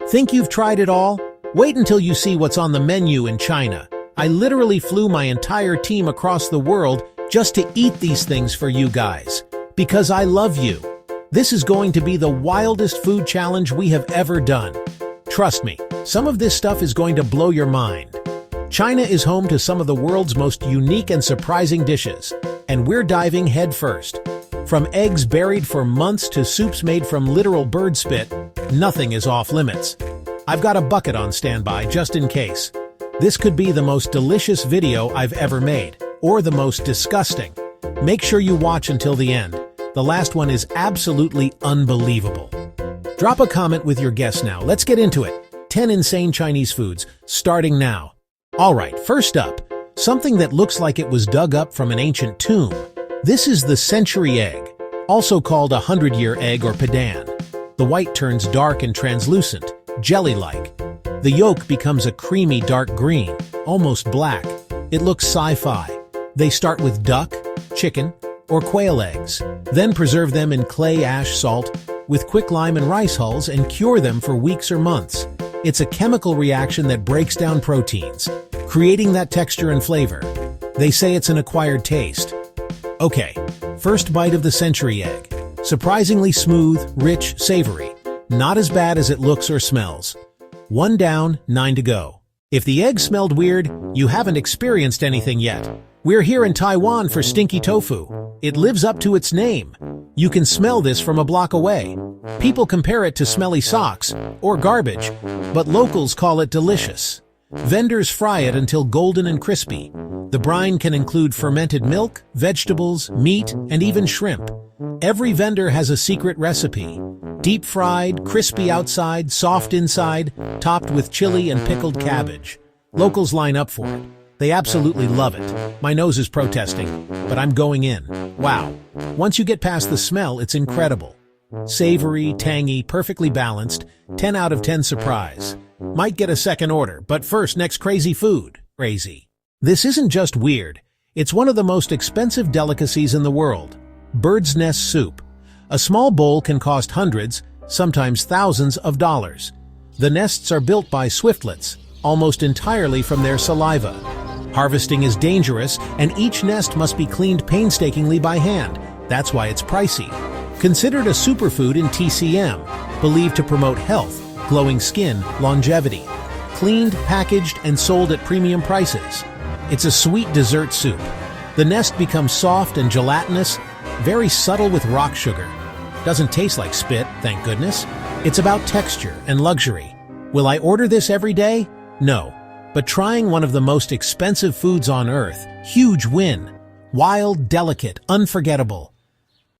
Think you've tried it all? Wait until you see what's on the menu in China. I literally flew my entire team across the world just to eat these things for you guys. Because I love you. This is going to be the wildest food challenge we have ever done. Trust me, some of this stuff is going to blow your mind. China is home to some of the world's most unique and surprising dishes, and we're diving head first. From eggs buried for months to soups made from literal bird spit, nothing is off limits. I've got a bucket on standby just in case. This could be the most delicious video I've ever made, or the most disgusting. Make sure you watch until the end. The last one is absolutely unbelievable. Drop a comment with your guess now. Let's get into it. 10 insane Chinese foods, starting now. Alright, first up, something that looks like it was dug up from an ancient tomb. This is the century egg, also called a 100-year egg or Pídàn. The white turns dark and translucent, jelly-like. The yolk becomes a creamy dark green, almost black. It looks sci-fi. They start with duck, chicken, or quail eggs, then preserve them in clay ash salt with quicklime and rice hulls and cure them for weeks or months. It's a chemical reaction that breaks down proteins, creating that texture and flavor. They say it's an acquired taste. Okay, first bite of the century egg. Surprisingly smooth, rich, savory. Not as bad as it looks or smells. 1 down, 9 to go. If the egg smelled weird, you haven't experienced anything yet. We're here in Taiwan for Stinky Tofu. It lives up to its name. You can smell this from a block away. People compare it to smelly socks or garbage, but locals call it delicious. Vendors fry it until golden and crispy. The brine can include fermented milk, vegetables, meat, and even shrimp. Every vendor has a secret recipe. Deep-fried, crispy outside, soft inside, topped with chili and pickled cabbage. Locals line up for it. They absolutely love it. My nose is protesting, but I'm going in. Wow. Once you get past the smell, it's incredible. Savory, tangy, perfectly balanced, 10 out of 10 surprise. Might get a second order, but first, next crazy food. Crazy. This isn't just weird. It's one of the most expensive delicacies in the world. Bird's nest soup. A small bowl can cost hundreds, sometimes thousands of dollars. The nests are built by swiftlets, almost entirely from their saliva. Harvesting is dangerous, and each nest must be cleaned painstakingly by hand. That's why it's pricey. Considered a superfood in TCM, believed to promote health, glowing skin, longevity. Cleaned, packaged, and sold at premium prices. It's a sweet dessert soup. The nest becomes soft and gelatinous, very subtle with rock sugar. Doesn't taste like spit, thank goodness. It's about texture and luxury. Will I order this every day? No. But trying one of the most expensive foods on earth, huge win. Wild, delicate, unforgettable.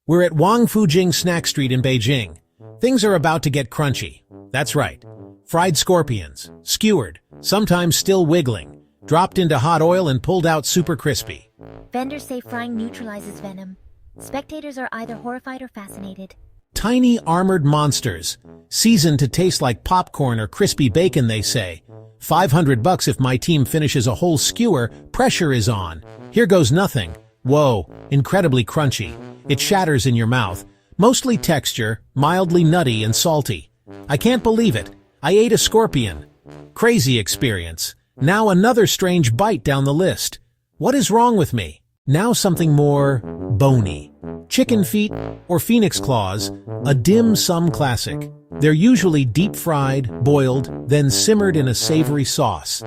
We're at Wang Fujing Snack Street in Beijing. Things are about to get crunchy. That's right. Fried scorpions, skewered, sometimes still wiggling, dropped into hot oil and pulled out super crispy. Vendors say frying neutralizes venom. Spectators are either horrified or fascinated. Tiny armored monsters, seasoned to taste like popcorn or crispy bacon, they say. $500 if my team finishes a whole skewer, pressure is on. Here goes nothing. Whoa, incredibly crunchy. It shatters in your mouth. Mostly texture, mildly nutty and salty. I can't believe it. I ate a scorpion. Crazy experience. Now another strange bite down the list. What is wrong with me? Now something more bony. Chicken feet or phoenix claws, a dim sum classic. They're usually deep-fried, boiled, then simmered in a savory sauce.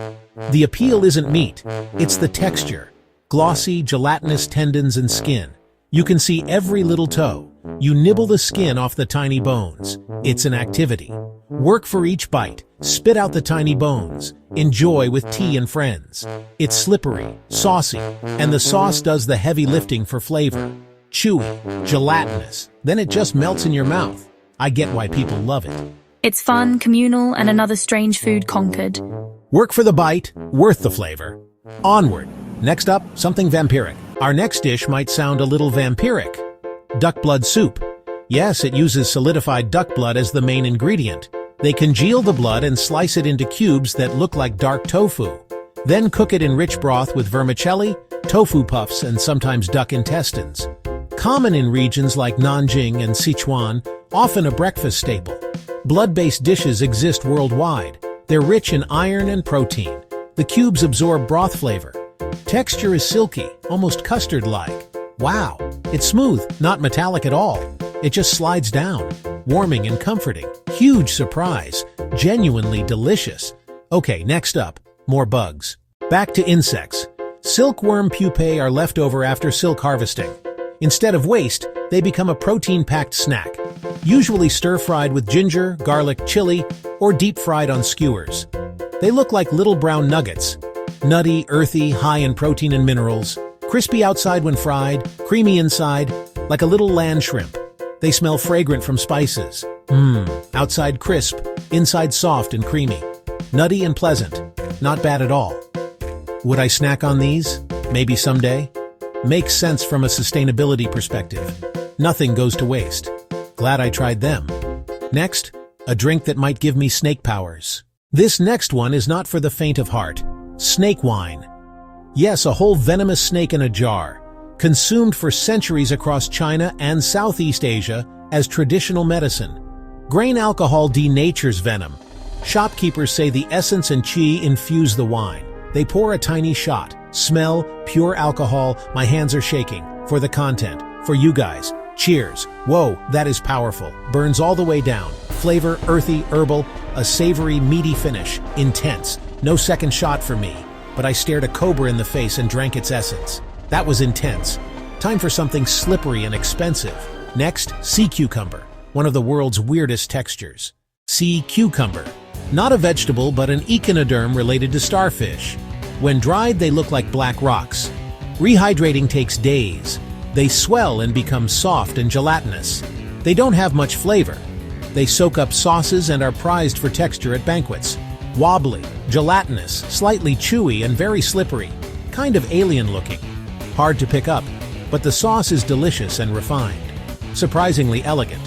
The appeal isn't meat, it's the texture. Glossy, gelatinous tendons and skin. You can see every little toe. You nibble the skin off the tiny bones. It's an activity. Work for each bite. Spit out the tiny bones. Enjoy with tea and friends. It's slippery, saucy, and the sauce does the heavy lifting for flavor. Chewy, gelatinous, then it just melts in your mouth. I get why people love it. It's fun, communal, and another strange food conquered. Work for the bite, worth the flavor. Onward. Next up, something vampiric. Our next dish might sound a little vampiric. Duck blood soup. Yes, it uses solidified duck blood as the main ingredient. They congeal the blood and slice it into cubes that look like dark tofu. Then cook it in rich broth with vermicelli, tofu puffs, and sometimes duck intestines. Common in regions like Nanjing and Sichuan, often a breakfast staple. Blood-based dishes exist worldwide. They're rich in iron and protein. The cubes absorb broth flavor. Texture is silky, almost custard-like. Wow, it's smooth, not metallic at all. It just slides down, warming and comforting. Huge surprise, genuinely delicious. Okay, next up, more bugs. Back to insects. Silkworm pupae are left over after silk harvesting. Instead of waste, they become a protein-packed snack, usually stir-fried with ginger, garlic, chili, or deep-fried on skewers. They look like little brown nuggets. Nutty, earthy, high in protein and minerals. Crispy outside when fried, creamy inside, like a little land shrimp. They smell fragrant from spices. Outside crisp, inside soft and creamy. Nutty and pleasant. Not bad at all. Would I snack on these? Maybe someday? Makes sense from a sustainability perspective. Nothing goes to waste. Glad I tried them. Next, a drink that might give me snake powers. This next one is not for the faint of heart. Snake wine. Yes, a whole venomous snake in a jar, consumed for centuries across China and Southeast Asia as traditional medicine. Grain alcohol denatures venom. Shopkeepers say the essence and qi infuse the wine. They pour a tiny shot. Smell, pure alcohol, my hands are shaking. For the content, for you guys. Cheers. Whoa, that is powerful. Burns all the way down. Flavor, earthy, herbal, a savory, meaty finish. Intense. No second shot for me. But I stared a cobra in the face and drank its essence. That was intense. Time for something slippery and expensive. Next, sea cucumber, one of the world's weirdest textures. Sea cucumber. Not a vegetable, but an echinoderm related to starfish. When dried, they look like black rocks. Rehydrating takes days. They swell and become soft and gelatinous. They don't have much flavor. They soak up sauces and are prized for texture at banquets. Wobbly, gelatinous, slightly chewy, and very slippery. Kind of alien-looking. Hard to pick up, but the sauce is delicious and refined. Surprisingly elegant.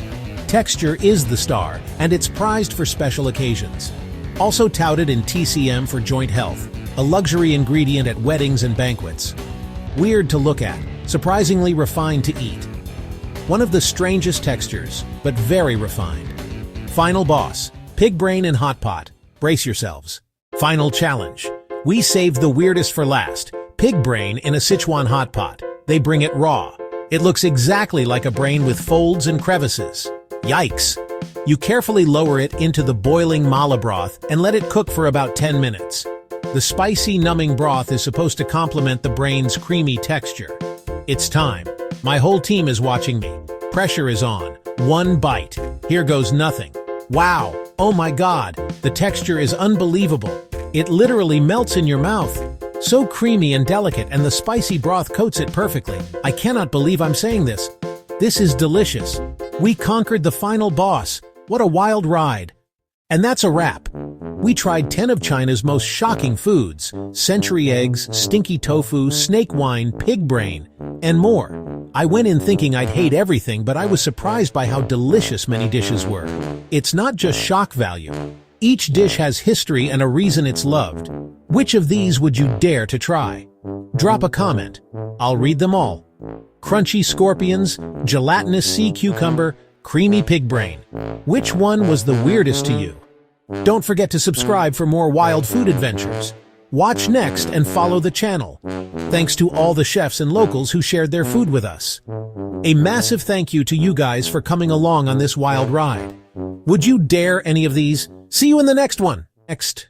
Texture is the star, and it's prized for special occasions. Also touted in TCM for joint health, a luxury ingredient at weddings and banquets. Weird to look at, surprisingly refined to eat. One of the strangest textures, but very refined. Final boss, pig brain in hot pot. Brace yourselves. Final challenge. We saved the weirdest for last. Pig brain in a Sichuan hot pot. They bring it raw. It looks exactly like a brain with folds and crevices. Yikes. You carefully lower it into the boiling mala broth and let it cook for about 10 minutes. The spicy, numbing broth is supposed to complement the brain's creamy texture. It's time. My whole team is watching me. Pressure is on. One bite. Here goes nothing. Wow. Oh my God. The texture is unbelievable. It literally melts in your mouth. So creamy and delicate, and the spicy broth coats it perfectly. I cannot believe I'm saying this. This is delicious. We conquered the final boss. What a wild ride. And that's a wrap. We tried 10 of China's most shocking foods: century eggs, stinky tofu, snake wine, pig brain, and more. I went in thinking I'd hate everything, but I was surprised by how delicious many dishes were. It's not just shock value. Each dish has history and a reason it's loved. Which of these would you dare to try? Drop a comment. I'll read them all. Crunchy scorpions, gelatinous sea cucumber, creamy pig brain. Which one was the weirdest to you? Don't forget to subscribe for more wild food adventures. Watch next and follow the channel. Thanks to all the chefs and locals who shared their food with us. A massive thank you to you guys for coming along on this wild ride. Would you dare any of these? See you in the next one. Next.